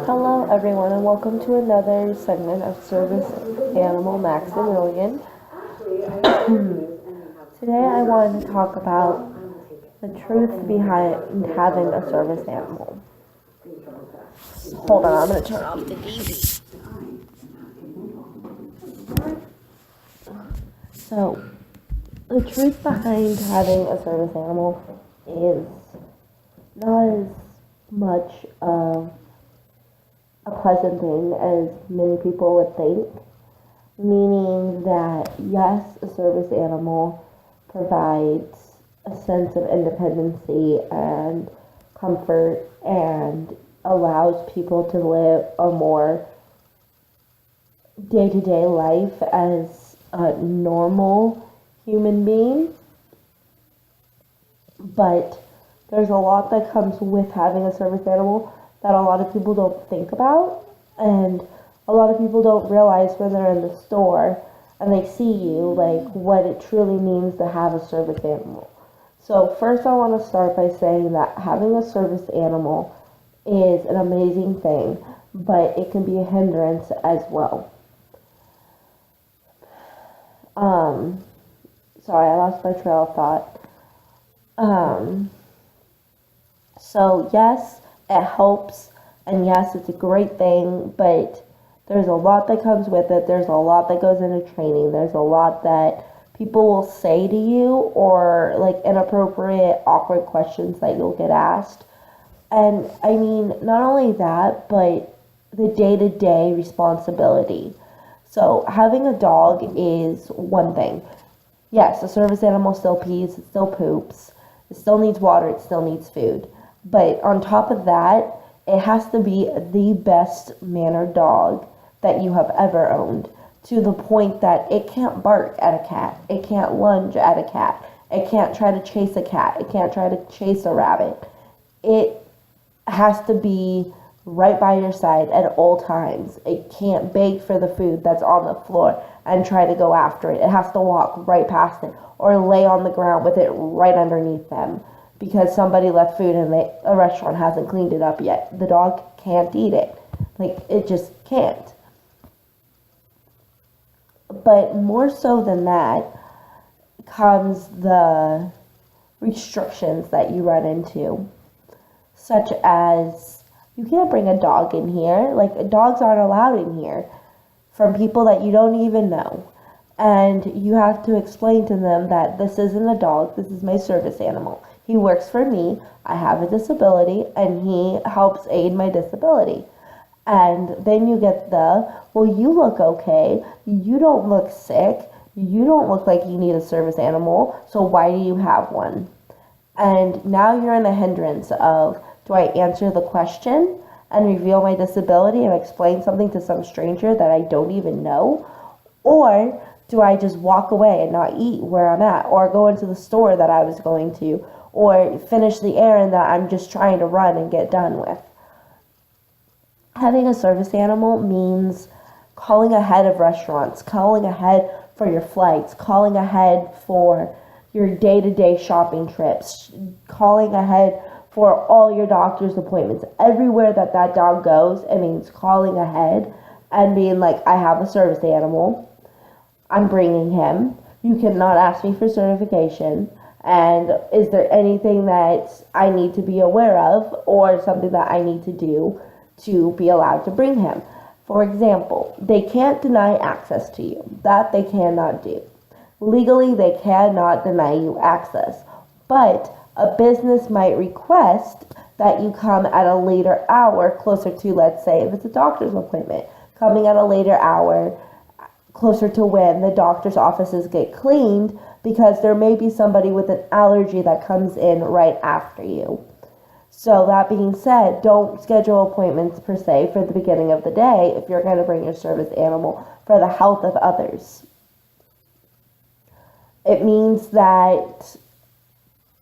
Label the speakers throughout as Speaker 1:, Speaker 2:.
Speaker 1: Hello, everyone, and welcome to another segment of Service Animal Maximilian. Today, I wanted to talk about the truth behind having a service animal. Hold on, I'm going to turn off the TV. So, the truth behind having a service animal is not as much of a pleasant thing as many people would think, meaning that yes, a service animal provides a sense of independency and comfort and allows people to live a more day-to-day life as a normal human being. But there's a lot that comes with having a service animal that a lot of people don't think about, and a lot of people don't realize when they're in the store and they see you, like, what it truly means to have a service animal. So first I want to start by saying that having a service animal is an amazing thing, but it can be a hindrance as well. Sorry, I lost my trail of thought. So yes, it helps, and yes, it's a great thing, but there's a lot that comes with it. There's a lot that goes into training. There's a lot that people will say to you, or like inappropriate, awkward questions that you'll get asked. And I mean, not only that, but the day-to-day responsibility. So having a dog is one thing. Yes, a service animal still pees, it still poops, it still needs water, it still needs food. But on top of that, it has to be the best mannered dog that you have ever owned, to the point that it can't bark at a cat, it can't lunge at a cat, it can't try to chase a cat, it can't try to chase a rabbit. It has to be right by your side at all times. It can't beg for the food that's on the floor and try to go after it. It has to walk right past it or lay on the ground with it right underneath them because somebody left food and a restaurant hasn't cleaned it up yet. The dog can't eat it. Like, it just can't. But more so than that comes the restrictions that you run into, such as you can't bring a dog in here. Like, dogs aren't allowed in here from people that you don't even know. And you have to explain to them that this isn't a dog, this is my service animal. He works for me, I have a disability, and he helps aid my disability. And then you get well, you look okay, you don't look sick, you don't look like you need a service animal, so why do you have one? And now you're in a hindrance of, do I answer the question and reveal my disability and explain something to some stranger that I don't even know? Or do I just walk away and not eat where I'm at, or go into the store that I was going to, or finish the errand that I'm just trying to run and get done with? Having a service animal means calling ahead of restaurants, calling ahead for your flights, calling ahead for your day-to-day shopping trips, calling ahead for all your doctor's appointments. Everywhere that dog goes, it means calling ahead and being like, I have a service animal, I'm bringing him, you cannot ask me for certification, and is there anything that I need to be aware of or something that I need to do to be allowed to bring him? For example, they can't deny access to you. That they cannot do. Legally, they cannot deny you access. But a business might request that you come at a later hour, closer to, let's say, if it's a doctor's appointment, coming at a later hour, closer to when the doctor's offices get cleaned, because there may be somebody with an allergy that comes in right after you. So that being said, don't schedule appointments per se for the beginning of the day if you're going to bring your service animal for the health of others. It means that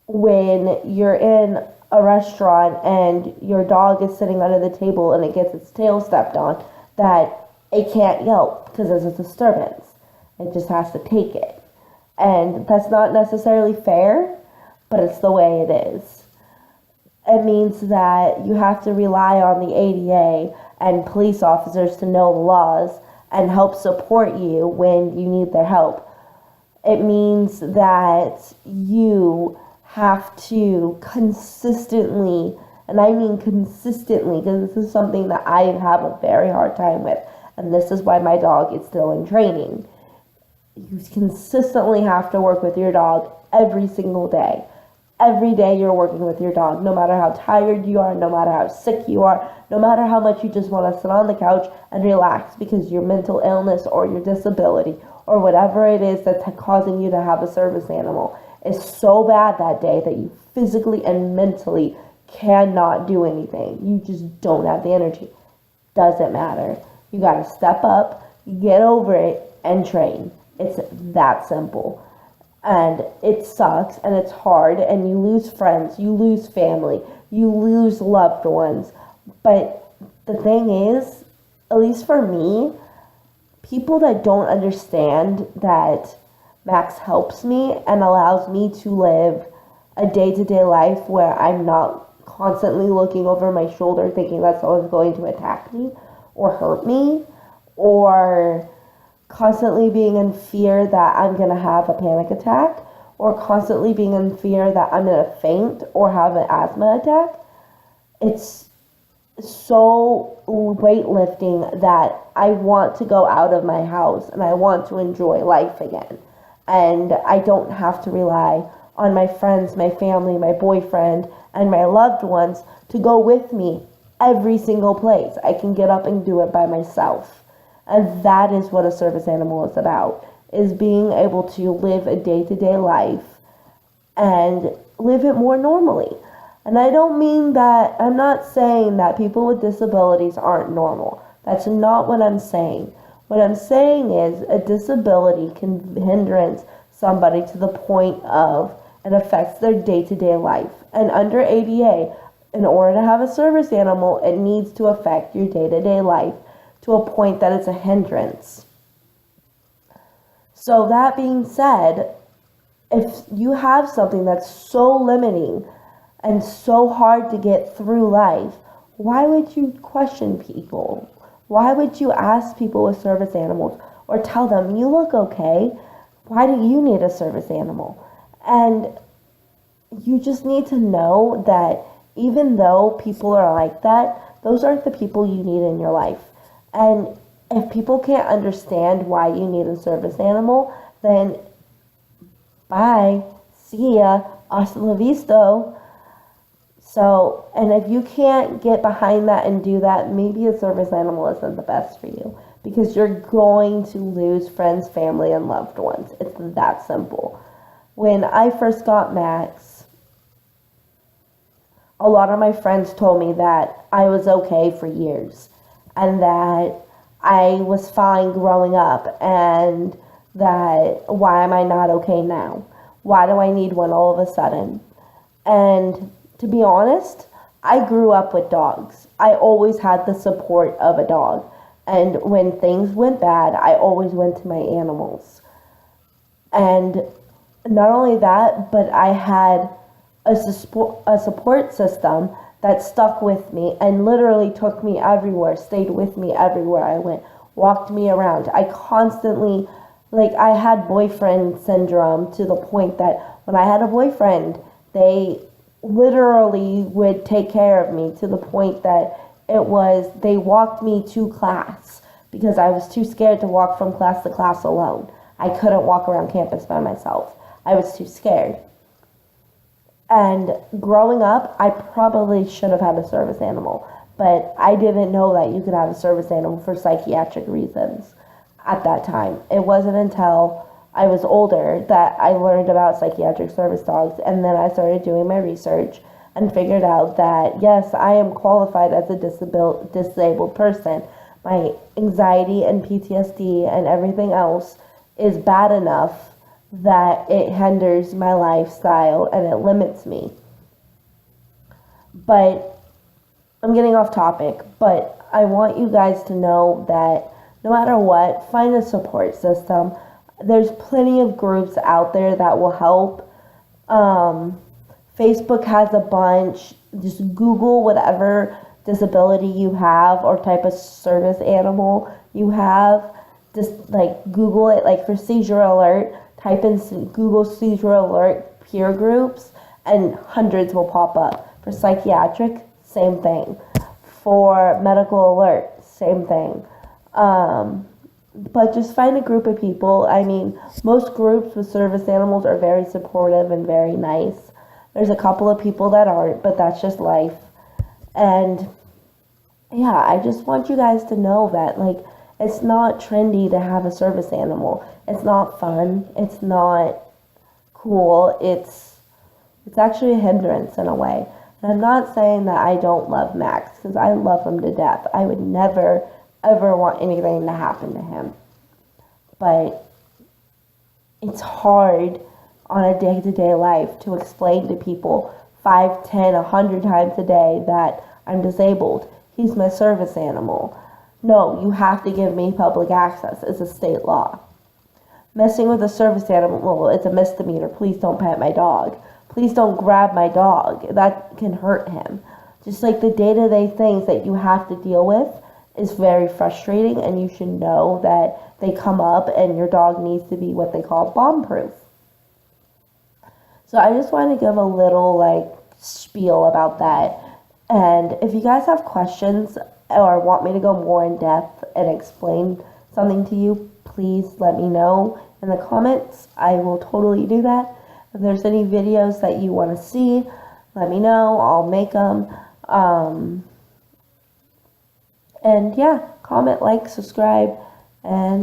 Speaker 1: when you're in a restaurant and your dog is sitting under the table and it gets its tail stepped on, that it can't yelp because there's a disturbance. It just has to take it. And that's not necessarily fair, but it's the way it is. It means that you have to rely on the ADA and police officers to know the laws and help support you when you need their help. It means that you have to consistently, and I mean consistently, because this is something that I have a very hard time with, and this is why my dog is still in training. You consistently have to work with your dog every single day. Every day you're working with your dog, no matter how tired you are, no matter how sick you are, no matter how much you just want to sit on the couch and relax because your mental illness or your disability or whatever it is that's causing you to have a service animal is so bad that day that you physically and mentally cannot do anything. You just don't have the energy. Doesn't matter. You got to step up, get over it, and train. It's that simple. And it sucks and it's hard and you lose friends, you lose family, you lose loved ones. But the thing is, at least for me, people that don't understand that Max helps me and allows me to live a day-to-day life where I'm not constantly looking over my shoulder thinking that someone's going to attack me or hurt me, or constantly being in fear that I'm going to have a panic attack, or constantly being in fear that I'm going to faint or have an asthma attack. It's so weightlifting that I want to go out of my house and I want to enjoy life again. And I don't have to rely on my friends, my family, my boyfriend, and my loved ones to go with me every single place. I can get up and do it by myself. And that is what a service animal is about, is being able to live a day-to-day life and live it more normally. And I don't mean that, I'm not saying that people with disabilities aren't normal. That's not what I'm saying. What I'm saying is a disability can hindrance somebody to the point of it affects their day-to-day life. And under ADA, in order to have a service animal, it needs to affect your day-to-day life to a point that it's a hindrance. So that being said, if you have something that's so limiting and so hard to get through life, why would you question people? Why would you ask people with service animals or tell them, you look okay, why do you need a service animal? And you just need to know that even though people are like that, those aren't the people you need in your life. And if people can't understand why you need a service animal, then bye, see ya, hasta la vista. So, and if you can't get behind that and do that, maybe a service animal isn't the best for you, because you're going to lose friends, family, and loved ones. It's that simple. When I first got Max, a lot of my friends told me that I was okay for years and that I was fine growing up, and that why am I not okay now? Why do I need one all of a sudden? And to be honest, I grew up with dogs. I always had the support of a dog. And when things went bad, I always went to my animals. And not only that, but I had a support system that stuck with me and literally took me everywhere, stayed with me everywhere I went, walked me around. I constantly, I had boyfriend syndrome to the point that when I had a boyfriend, they literally would take care of me to the point that they walked me to class because I was too scared to walk from class to class alone. I couldn't walk around campus by myself. I was too scared. And growing up, I probably should have had a service animal, but I didn't know that you could have a service animal for psychiatric reasons at that time. It wasn't until I was older that I learned about psychiatric service dogs, and then I started doing my research and figured out that, yes, I am qualified as a disabled person. My anxiety and PTSD and everything else is bad enough that it hinders my lifestyle and it limits me. But I'm getting off topic, but I want you guys to know that no matter what, find a support system. There's plenty of groups out there that will help. Facebook has a bunch. Just Google whatever disability you have or type of service animal you have. Just like Google it, like for seizure alert, type in Google seizure alert peer groups and hundreds will pop up. For psychiatric, same thing. For medical alert, same thing. But just find a group of people. I mean, most groups with service animals are very supportive and very nice. There's a couple of people that aren't, but that's just life. And yeah, I just want you guys to know that, like, it's not trendy to have a service animal. It's not fun. It's not cool. It's actually a hindrance in a way. And I'm not saying that I don't love Max, because I love him to death. I would never, ever want anything to happen to him. But it's hard on a day-to-day life to explain to people 5, 10, 100 times a day that I'm disabled. He's my service animal. No, you have to give me public access. It's a state law. Messing with a service animal, well, it's a misdemeanor. Please don't pet my dog. Please don't grab my dog. That can hurt him. Just like the day-to-day things that you have to deal with is very frustrating, and you should know that they come up and your dog needs to be what they call bomb-proof. So I just want to give a little like spiel about that. And if you guys have questions or want me to go more in depth and explain something to you, please let me know in the comments. I will totally do that. If there's any videos that you want to see, let me know. I'll make them. And yeah, comment, like, subscribe, and